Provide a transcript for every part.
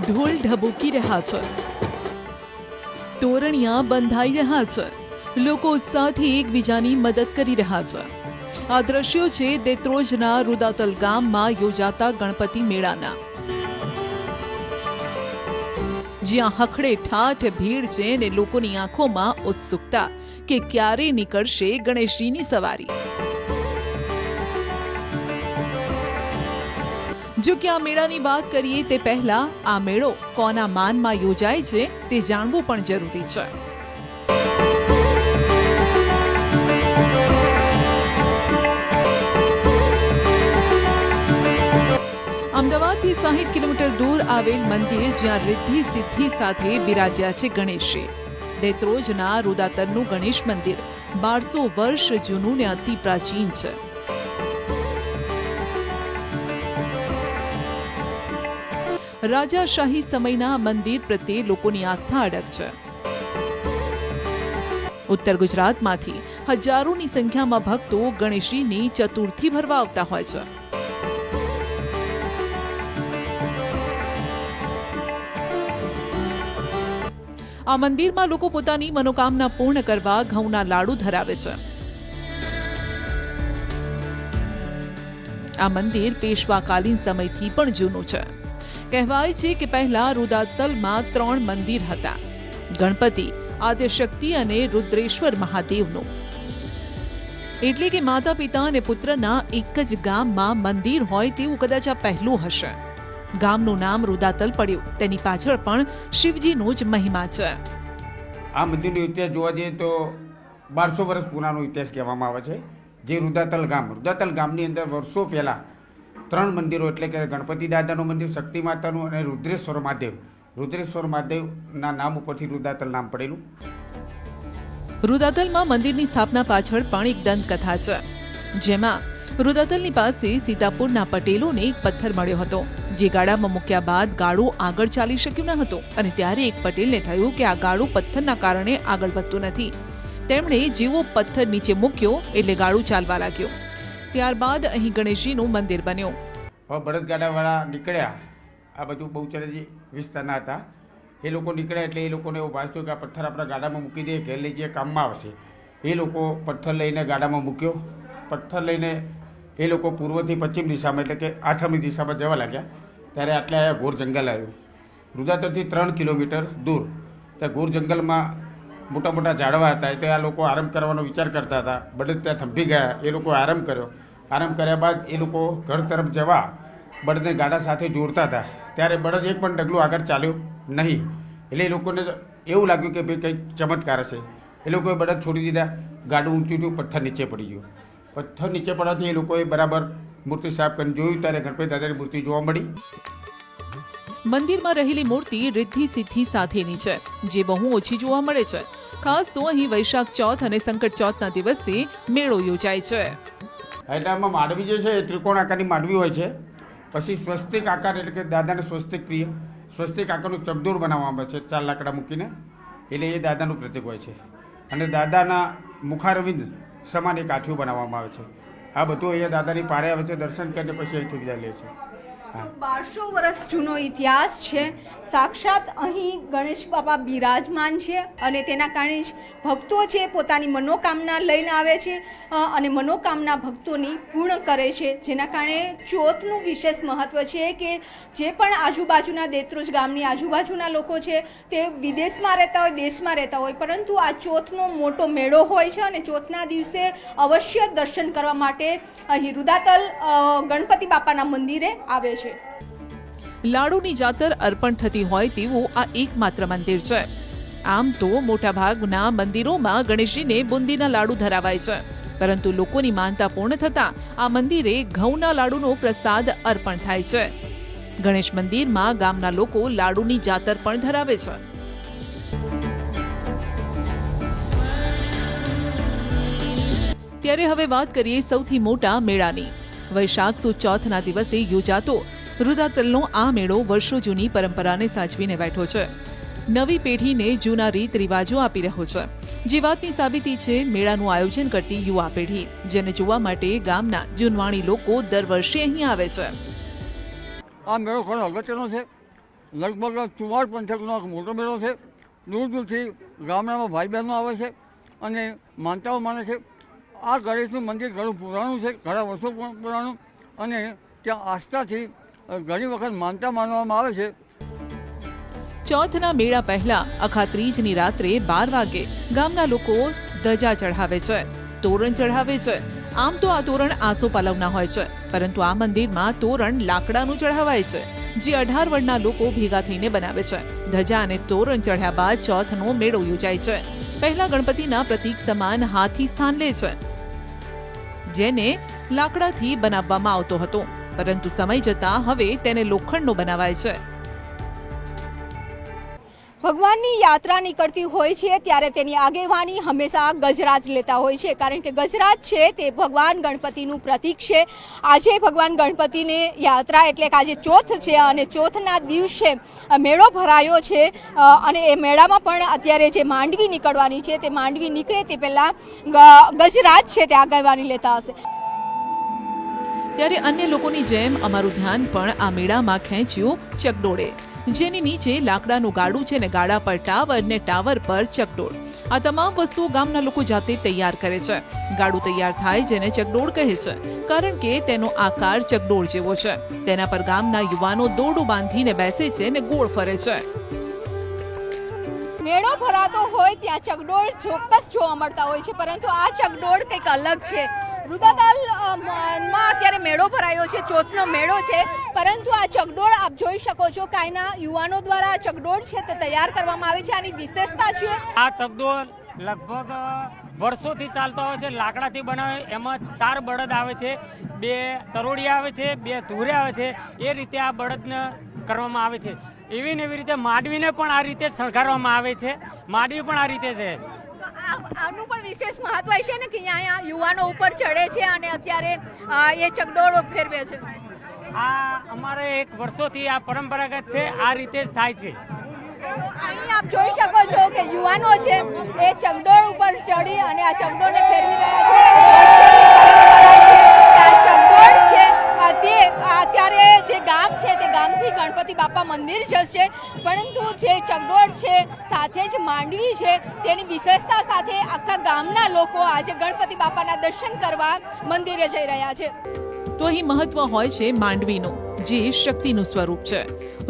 ઢોલ ઢબૂકી રહ્યા છે, તોરણિયા બંધાઈ રહ્યા છે, લોકો ઉત્સાહથી એકબીજાની મદદ કરી રહ્યા છે. આ દ્રશ્યો છે દેત્રોજના રુદાતલ ગામમાં યોજાતા ગણપતિ મેળાના, જ્યાં હખડે ઠાઠ ભીડ છે અને લોકોની આંખોમાં ઉત્સુકતા કે ક્યારે નીકળશે ગણેશજીની સવારી. જો કે આ મેળાની વાત કરીએ તે પહેલા આ મેળો કોના માનમાં યોજાય છે તે જાણવું પણ જરૂરી છે. અમદાવાદથી 60 કિલોમીટર દૂર આવેલ મંદિર જ્યાં રિદ્ધિ સિદ્ધિ સાથે બિરાજ્યા છે ગણેશજી. દેત્રોજના રુદાતલનું ગણેશ મંદિર 1200 વર્ષ જૂનું ને અતિ પ્રાચીન છે. રાજાશાહી સમયના મંદિર પ્રત્યે લોકોની આસ્થા અડગ છે. ઉત્તર ગુજરાતમાંથી હજારોની સંખ્યામાં ભક્તો ગણેશજીની ચતુર્થી ભરવા આવતા હોય છે. આ મંદિરમાં લોકો પોતાની મનોકામના પૂર્ણ કરવા ઘઉંના લાડુ ધરાવે છે. આ મંદિર પેશવાકાલીન સમયથી પણ જૂનું છે. કહેવાય છે કે પહેલા રુદાતલમાં 3 મંદિર હતા: ગણપતિ, આદ્યશક્તિ અને રુદ્રેશ્વર મહાદેવનું. એટલે કે માતા પિતા અને પુત્રના એક જ ગામમાં મંદિર હોય તેવું કદાચ આ પહેલું હશે. ગામનું નામ રુદાતલ પડ્યું તેની પાછળ પણ શિવજીનો જ મહિમા છે. આ મંદિરનો ઇતિહાસ જોવા જઈએ તો 1200 વર્ષ પુરાનો ઇતિહાસ કહેવામાં આવે છે. જે રુદાતલ ગામની અંદર વર્ષો પહેલા 3 મંદિરો એટલે કે ગણપતિ દાદાનું મંદિર, શક્તિ માતાનું અને રુદ્રેશ્વર મહાદેવના નામ ઉપરથી રુદાતલ નામ પડેલું. રુદાતલમાં મંદિરની સ્થાપના પાછળ પણ એક દંતકથા છે, જેમાં રુદાતલની પાસે સીતાપુરના પટેલોને એક પથ્થર મળ્યો હતો, જે ગાડામાં મૂક્યા બાદ ગાડું આગળ ચાલી શક્યું ન હતું. અને ત્યારે એક પટેલને થયું કે આ ગાડું પથ્થરના કારણે આગળ વધતું નથી. તેમણે જેવો પથ્થર નીચે મૂક્યો એટલે ગાડું ચાલવા લાગ્યું. ત્યારબાદ અહીં ગણેશજીનું મંદિર બન્યું. હવે બળદગાડાવાળા નીકળ્યા, આ બધું બહુચરાજી વિસ્તારના હતા. એ લોકો નીકળ્યા એટલે એ લોકોને એવું વાંચ્યું કે આ પથ્થર આપણા ગાડામાં મૂકી દઈએ, ઘેર લઈ જઈએ, કામમાં આવશે. એ લોકો પથ્થર લઈને ગાડામાં મૂક્યો. પથ્થર લઈને એ લોકો પૂર્વથી પશ્ચિમ દિશામાં એટલે કે આઠમની દિશામાં જવા લાગ્યા. ત્યારે આટલે આવ્યા ઘોર જંગલ આવ્યું. રુદાતલથી 3 કિલોમીટર દૂર ત્યાં ઘોર જંગલમાં મોટા મોટા ઝાડવા હતા. એટલે આ લોકો આરામ કરવાનો વિચાર કરતા હતા. બળદ ત્યાં થંભી ગયા. એ લોકો આરામ કર્યો. આરામ કર્યા બાદ એ લોકો ઘર તરફ જવા બળદને ગાડા સાથે જોડતા હતા. ત્યારે બળદ એક પણ ડગલું આગળ ચાલ્યો નહીં. એટલે એ લોકોને એવું લાગ્યું કે ભાઈ કંઈક ચમત્કાર હશે. એ લોકોએ બળદ છોડી દીધા. ગાડું ઊંચું થયું, પથ્થર નીચે પડી ગયો. પથ્થર નીચે પડવાથી એ લોકોએ બરાબર મૂર્તિ સાફ કરીને જોયું, ત્યારે ગણપતિ દાદાની મૂર્તિ જોવા મળી. મંદિરમાં રહેલી મૂર્તિ રિદ્ધિ સિદ્ધિ સાથેની છે, જે બહુ ઓછી જોવા મળે છે. ખાસ તો અહીં વૈશાખ ચોથ અને સંકટ ચોથના દિવસે મેળો યોજાય છે. એટલે આમાં માંડવી જે છે એ ત્રિકોણ આકારની માંડવી હોય છે. પછી સ્વસ્તિક આકાર એટલે કે દાદાને સ્વસ્તિક પ્રિય સ્વસ્તિક આકારનું ચકદોર બનાવવામાં આવે છે 4 લાકડા મૂકીને. એટલે એ દાદાનું પ્રતીક હોય છે. અને દાદાના મુખારવિંદ સમાન એક આઠિયું બનાવવામાં આવે છે. આ બધું અહીંયા દાદાની પારે આવે છે, દર્શન કરીને પછી અહીંથી વિદાય લે છે. 1200 વર્ષ જૂનો ઇતિહાસ છે. સાક્ષાત અહીં ગણેશ બાપા બિરાજમાન છે અને તેના કારણે જ ભક્તો છે પોતાની મનોકામના લઈને આવે છે અને મનોકામના ભક્તોની પૂર્ણ કરે છે. જેના કારણે ચોથનું વિશેષ મહત્વ છે કે જે પણ આજુબાજુના દેત્રોજ ગામની આજુબાજુના લોકો છે તે વિદેશમાં રહેતા હોય, દેશમાં રહેતા હોય, પરંતુ આ ચોથનો મોટો મેળો હોય છે અને ચોથના દિવસે અવશ્ય દર્શન કરવા માટે અહીં રુદાતલ ગણપતિ બાપાના મંદિરે આવે છે. લાડુની જાતર અર્પણ થતી હોય તેવું આ એકમાત્ર મંદિર છે. આમ તો મોટાભાગના મંદિરોમાં ગણેશજીને બુંદીના લાડુ ધરાવાય છે, પરંતુ લોકોની માનતા પૂર્ણ થતાં આ મંદિરે ઘઉંના લાડુનો પ્રસાદ અર્પણ થાય છે. ગણેશ મંદિરમાં ગામના લોકો લાડુની જાતર પણ ધરાવે છે. ત્યારે હવે વાત કરીએ સૌથી મોટા મેળાની. વૈશાખ સુદ ચોથના દિવસે યોજાતો રુદાતલનો આ મેળો વર્ષો જૂની પરંપરાને સાચવીને બેઠો છે. નવી પેઢીને જૂના રીત રિવાજો આપી રહ્યો છે. જે વાતની સાબિતી છે મેળાનું આયોજન કરતી યુવા પેઢી, જેને જોવા માટે ગામના જૂનવાણી લોકો દર વર્ષે અહીં આવે છે. આ મેળો ઘણો અગત્યનો છે. લગભગ 44 પંથકનો એક મોટો મેળો છે. દૂર દૂરથી ગામડામાં ભાઈ બહેનો આવે છે અને માનતાઓ માને છે. આ ગણેશનું મંદિર ઘણું પુરાણું છે, ઘણા વર્ષો પુરાણું, અને ત્યાં આસ્થાથી ઘણી વખત માનતા માનવામાં આવે છે. ચોથના મેળા પહેલા અખાત્રીજની રાત્રે 12 વાગે ગામના લોકો ધજા ચઢાવે છે, તોરણ ચઢાવે છે. આમ તો આ તોરણ આસોપાલવના હોય છે, પરંતુ આ મંદિરમાં તોરણ લાકડાનું ચઢાવાય છે, જે 18 વર્ણના લોકો ભેગા થઈને બનાવે છે. ધજા અને તોરણ ચઢ્યા બાદ ચોથનો મેળો યોજાય છે. પહેલા ગણપતિના પ્રતીક સમાન હાથી સ્થાન લે છે, જેને લાકડાથી બનાવવામાં આવતો હતો, પરંતુ સમય જતાં હવે તેને લોખંડનો બનાવાય છે. ભગવાનની યાત્રા નીકળતી હોય છે ત્યારે તેની આગેવાની હંમેશા ગજરાજ લેતા હોય છે, કારણ કે ગજરાજ છે તે ભગવાન ગણપતિનું પ્રતીક છે. આજે ભગવાન ગણપતિની યાત્રા એટલે કે આજે ચોથ છે અને ચોથના દિવસે મેળો ભરાયો છે અને એ મેળામાં પણ અત્યારે જે માંડવી નીકળવાની છે તે માંડવી નીકળે તે પહેલાં ગજરાજ છે તે આગેવાની લેતા હશે. ત્યારે અન્ય લોકોની જેમ અમારું ધ્યાન પણ આ મેળામાં ખેંચ્યું ચકડોળે, જેની નીચે લાકડાનું ગાડું છે ને ગાડા પર ટાવર ને ટાવર પર ચકડોળ. આ તમામ વસ્તુઓ ગામના લોકો જાતે તૈયાર કરે છે. ગાડું તૈયાર થાય જેને ચકડોળ કહે છે, કારણ કે તેનો આકાર ચકડોળ જેવો છે. તેના પર ગામના યુવાનો દોરડું બાંધીને બેસે છે ને ગોળ ફરે છે. મેળો ભરાતો હોય ત્યાં ચકડોળ ચોક્કસ જોવા મળતા હોય છે, પરંતુ આ ચકડોળ કંઈક અલગ છે. રુદાતાલમાં અત્યારે મેળો ભરાયો છે, ચોથનો મેળો છે, પરંતુ આ ચકડોળ આપ જોઈ શકો છો કે અહીંના યુવાનો દ્વારા ચકડોળ છે તે તૈયાર કરવામાં આવે છે. આની વિશેષતા છે આ ચકડોળ લગભગ વર્ષોથી ચાલતો આવે છે, લાકડાથી બનાવે. એમાં 4 બળદ આવે છે, 2 તરોડિયા આવે છે, 2 ધૂરે આવે છે. એ રીતે આ બળદને કરવામાં આવે છે. એવી ને એવી રીતે માંડવીને પણ આ રીતે શણગારવામાં આવે છે. માંડવી પણ આ રીતે છે. આનું પણ વિશેષ મહત્વ છે ને કે અહીંયા યુવાનો ઉપર ચડે છે અને અત્યારે એ ચકડોળ ફેરવે છે. આ અમારે એક વર્ષોથી આ પરંપરાગત છે, આ રીતે જ થાય છે. અહીં આપ જોઈ શકો છો કે યુવાનો છે એ ચકડોળ ઉપર ચડી અને આ ચકડોળને ફેરવી રહ્યા છે. આ ચકડોળ છે તે અત્યારે જે ગામ છે તે ગામથી ગણપતિ બાપા મંદિર જશે, પરંતુ જે ચકડોળ છે સાથે જ માંડવી છે તેની વિશેષતા સાથે આખા ગામના લોકો આજે ગણપતિ બાપાના દર્શન કરવા મંદિરે જઈ રહ્યા છે. તો અહીં મહત્વ હોય છે માંડવીનું, જે શક્તિનું સ્વરૂપ છે.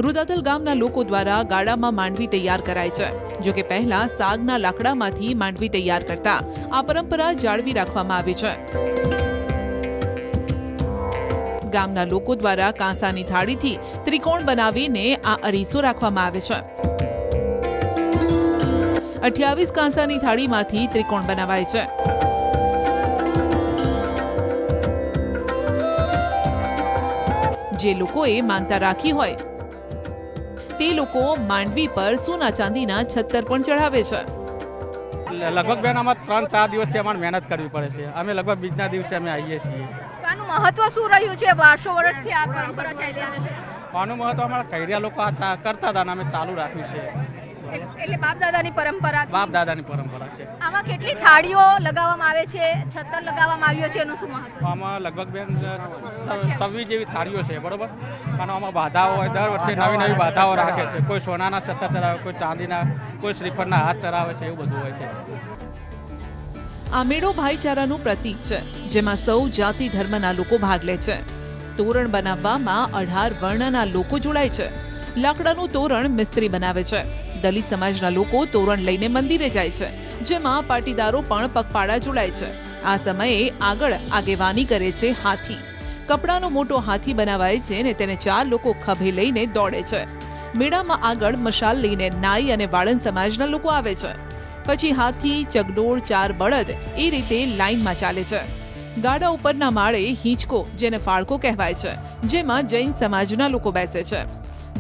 રુદાતલ ગામના લોકો દ્વારા ગાડામાં માંડવી તૈયાર કરાય છે. જો કે પહેલા સાગના લાકડામાંથી માંડવી તૈયાર કરતા આ પરંપરા જાળવી રાખવામાં આવી છે. ગામના લોકો દ્વારા કાંસાની થાળીથી ત્રિકોણ બનાવીને આ અરીસો રાખવામાં આવે છે. 28 કાંસાની થાળીમાંથી ત્રિકોણ બનાવાય છે. જે લોકોએ માનતા રાખી હોય તે લોકો માંડવી પર સોના ચાંદીના છત્તર પણ ચઢાવે છે. લગભગ બેન અમારે 3-4 દિવસથી અમારે મહેનત કરવી પડે છે. અમે લગભગ બીજના દિવસે અમે આવીએ છીએ. આનું મહત્વ શું રહ્યું છે? વર્ષો વર્ષથી આ પરંપરા ચાલી આવે છે. આનું મહત્વ અમારા કૈરિયા લોકો આ કરતા હતા અને અમે ચાલુ રાખ્યું છે. એટલે બાપ દાદાની પરંપરા. બાપ દાદાની પરંપરા છે. આમાં કેટલી થાળીઓ લગાવવામાં આવે છે, છત્તર લગાવવામાં આવ્યો છે, એનું શું મહત્વ? આમાં લગભગ બેન 26 જેવી થાળીઓ છે, બરોબર. અને આમાં બાધાઓ હોય, દર વર્ષે નવી નવી બાધાઓ રાખે છે. કોઈ સોનાના છત્તર ચડાવે, કોઈ ચાંદીના, કોઈ શ્રીફળના હાથ ચડાવે છે, એવું બધું હોય છે. આ મેળો ભાઈચારાનું પ્રતીક છે, જેમાં સૌ જાતિ ધર્મના લોકો ભાગ લે છે. તોરણ બનાવવામાં 18 વર્ણના લોકો જોડાય છે. લાકડાનું તોરણ મિસ્ત્રી બનાવે છે. દલિત સમાજના લોકો તોરણ લઈને મંદિરે જાય છે, જેમાં પાટીદારો પણ પગપાળા જોડાય છે. આ સમયે આગળ આગેવાની કરે છે હાથી. કપડાનો મોટો હાથી બનાવાય છે અને તેને 4 લોકો ખભે લઈને દોડે છે. મેળામાં આગળ મશાલ લઈને નાઈ અને વાળંદ સમાજના લોકો આવે છે. પછી હાથી, ચકડોળ, 4 બળદ એ રીતે લાઈનમાં ચાલે છે. ગાડા ઉપરના માળે હિંચકો, જેને ફાળકો કહેવાય છે, જેમાં જૈન સમાજના લોકો બેસે છે.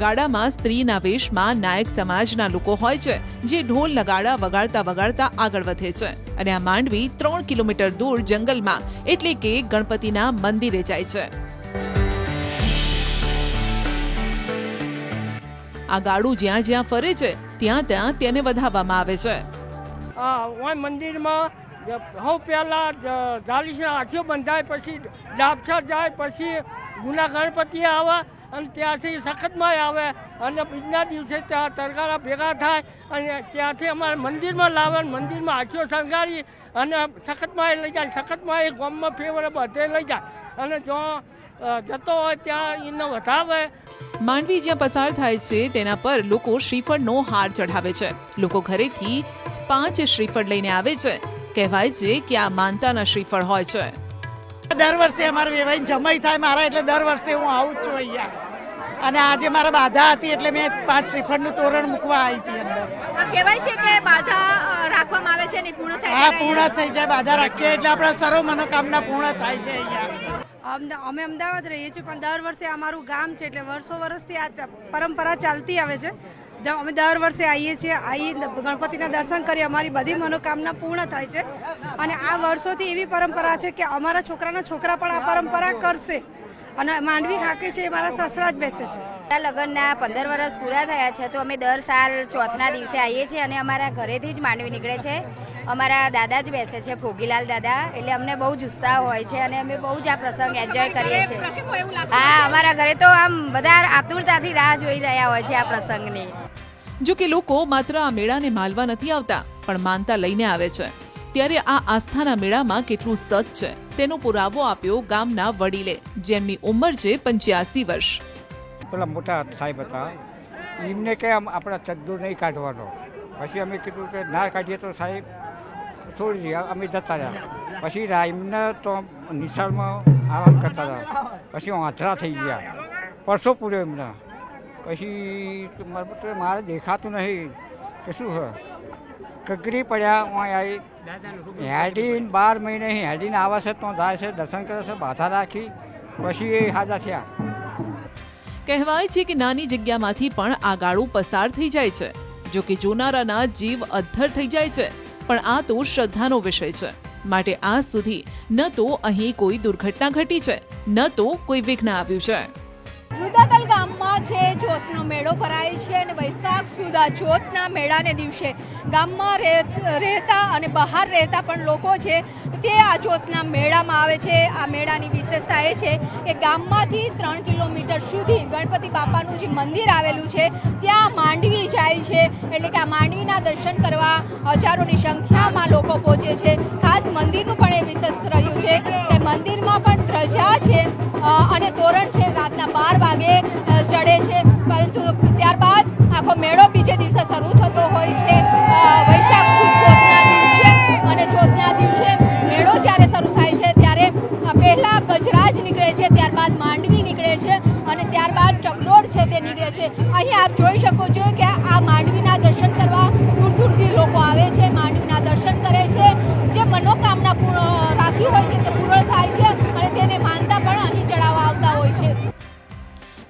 ગાડામાં સ્ત્રીના વેશમાં નાયક સમાજના લોકો હોય છે, જે ઢોલ નગાડા વગાડતા વગાડતા આગળ વધે છે. અને આ માંડવી 3 કિલોમીટર દૂર જંગલમાં એટલે કે ગણપતિના મંદિરે જાય છે. આ ગાડું જ્યાં જ્યાં ફરે છે ત્યાં ત્યાં તેને વધાવવામાં આવે છે. મંદિરમાં સૌ પહેલા જાલીસના હાથીઓ બંધાય, પછી ડાબસર જાય, પછી ગુના ગણપતિ આવે અને ત્યાંથી સખતમાય આવે અને બીજના દિવસે ત્યાં તરગારા ભેગા થાય અને ત્યાંથી અમારે મંદિરમાં લાવે અને મંદિરમાં આખીઓ શણગારી અને સખતમાય લઈ જાય. સખતમાય ગામમાં ફેવરે બધે લઈ જાય અને જો જતો હોય ત્યાં એને વધાવે. માંડવી જ્યાં પસાર થાય છે તેના પર લોકો શ્રીફળનો હાર ચઢાવે છે. લોકો ઘરેથી 5 શ્રીફળ લઈને આવે છે. કહેવાય છે કે આ માનતાના શ્રીફળ હોય છે. દર વર્ષે અમારે વેવાઈને જમાઈ થાય મારા એટલે દર વર્ષે હું આવું જ છું અહીંયા. અને આજે મારા બાધા હતી એટલે મેં 5 શ્રીફળનું તોરણ મૂકવા આવી હતી અંદર. કહેવાય છે કે બાધા રાખવામાં આવે છે ને પૂર્ણ થાય. હા, પૂર્ણ થઈ જાય. બાધા રાખીએ એટલે આપણા સર્વ મનોકામના પૂર્ણ થાય છે અહીંયા. અમે અમદાવાદ રહીએ છીએ પણ દર વર્ષે અમારું ગામ છે એટલે વર્ષો વર્ષથી આ પરંપરા ચાલતી આવે છે. અમે દર વર્ષે આવીએ છીએ, ગણપતિના દર્શન કરી અમારી બધી મનોકામના પૂર્ણ થાય છે. અને આ વર્ષોથી એવી પરંપરા છે કે અમારા છોકરાના છોકરા પણ આ પરંપરા કરશે. અને માંડવી હાકે છે એ મારા સસરા જ બેસે છે. મારા લગ્નના 15 વર્ષ પૂરા થયા છે તો અમે દર સાલ ચોથના દિવસે આવીએ છીએ અને અમારા ઘરેથી જ માંડવી નીકળે છે. અમારા દાદા જ બેસે છે, ભોગીલાલ દાદા, એટલે અમને બહુ જ ઉત્સાહ હોય છે અને અમે બહુ જ આ પ્રસંગ એન્જોય કરીએ છીએ. હા, અમારા ઘરે તો આમ બધા આતુરતાથી રાહ જોઈ રહ્યા હોય છે આ પ્રસંગની. જો કે લોકો માત્ર આ મેળાને માલવા નથી આવતા પણ માનતા લઈને આવે છે. ત્યારે આ આસ્થાના મેળામાં કેટલું સત છે તેનો પુરાવો આપ્યો ગામના વડીલે, જેમની ઉંમર છે 85 વર્ષ. પેલા મોટા સાહેબ હતા એમને કે આપણા ચદ્દો નહીં કાઢવાનો. પછી અમે કીધું કે ના કાઢીએ તો સાહેબ છોડી દઈએ. અમે જતા રહ્યા. પછી એમને તો નિશાળમાં આરામ કરતા હતા. પછી આંધળા થઈ ગયા. પરસો પૂર્યો એમને. પછી મારે દેખાતું નહીં કે શું હોય. કગરી પડ્યા આવી હેડીને 12 મહિને હેડીને આવે છે તો જાય છે, દર્શન કરે છે, બાધા રાખી પછી એ હાજા થયા. કહેવાય છે કે નાની જગ્યામાંથી પણ આ ગાડું પસાર થઈ જાય છે. જો કે જોનારાના જીવ અદ્ધર થઈ જાય છે. પણ આ તો શ્રદ્ધાનો વિષય છે. માટે આજ સુધી ન તો અહીં કોઈ દુર્ઘટના ઘટી છે, ન તો કોઈ વિઘ્ન આવ્યું છે. રુદાતલ ગામમાં છે જ્યોતનો મેળો ભરાય છે અને વૈશાખ સુદ જ્યોતના મેળાને દિવસે ગામમાં રહેતા અને બહાર રહેતા પણ લોકો છે તે આ જ્યોતના મેળામાં આવે છે. આ મેળાની વિશેષતા એ છે કે ગામમાંથી 3 કિલોમીટર સુધી ગણપતિ બાપાનું જે મંદિર આવેલું છે ત્યાં માંડવી જાય છે. એટલે કે આ માંડવીના દર્શન કરવા હજારોની સંખ્યામાં લોકો પહોંચે છે. ખાસ મંદિરનું પણ એ વિશેષ રહ્યું છે કે મંદિરમાં પણ ધ્વજા છે અને તોરણ છે રાતના 12 વાગે ચડે છે. પરંતુ ત્યારબાદ આખો મેળો બીજે દિવસે શરૂ થતો હોય છે વૈશાખ સુદ જ્યોતના દિવસે. અને જ્યોતના દિવસે મેળો જ્યારે શરૂ થાય છે ત્યારે પહેલા ગજરાજ નીકળે છે, ત્યારબાદ માંડવી નીકળે છે અને ત્યારબાદ ચકડોળ છે તે નીકળે છે. અહીં આપ જોઈ શકો છો કે આ માંડવીના દર્શન કરવા દૂર દૂરથી લોકો આવે છે, માંડવીના દર્શન કરે છે. જે મનોકામના રાખી હોય છે તે પૂર્ણ થાય છે અને તેને માનતા પણ અહીં ચડાવવા આવતા હોય છે.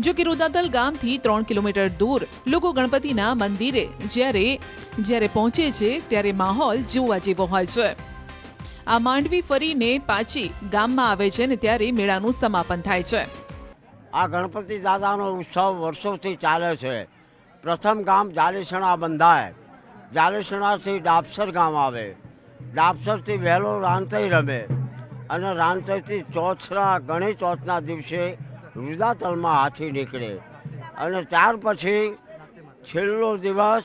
જો કે રુદાતલ ગામથી 3 કિલોમીટર દૂર લોકો ગણપતિના મંદિરે જ્યારે પહોંચે છે ત્યારે માહોલ જોવા જેવો હોય છે. આ માંડવી ફરીને પાછી ગામમાં આવે છે ને ત્યારે મેળાનું સમાપન થાય છે. આ ગણપતિ દાદાનો ઉત્સવ વર્ષોથી ચાલે છે. પ્રથમ ગામ જાલેસણા બંધાય. જાલેસણાથી ડાબસર ગામ આવે. ડાબસરથી વહેલો રાંતઈ રમે અને રાંતઈથી ચોથના ગણેશ ચોથના દિવસે રુદાતલમાં હાથી નીકળે અને ત્યાર પછી છેલ્લો દિવસ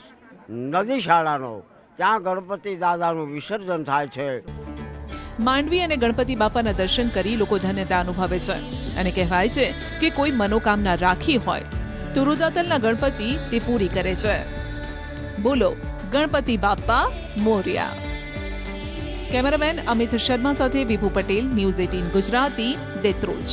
નદી શાળાનો, ત્યાં ગણપતિ દાદાનું વિસર્જન થાય છે. માંડવી અને ગણપતિ બાપાના દર્શન કરી લોકો ધન્યતા અનુભવે છે અને કહેવાય છે કે કોઈ મનોકામના રાખી હોય તો રુદાતલના ગણપતિ તે પૂરી કરે છે. બોલો ગણપતિ બાપા મોર્યા. કેમેરામેન અમિત શર્મા સાથે વિભુ પટેલ, ન્યૂઝ 18 ગુજરાતી, દેત્રોજ.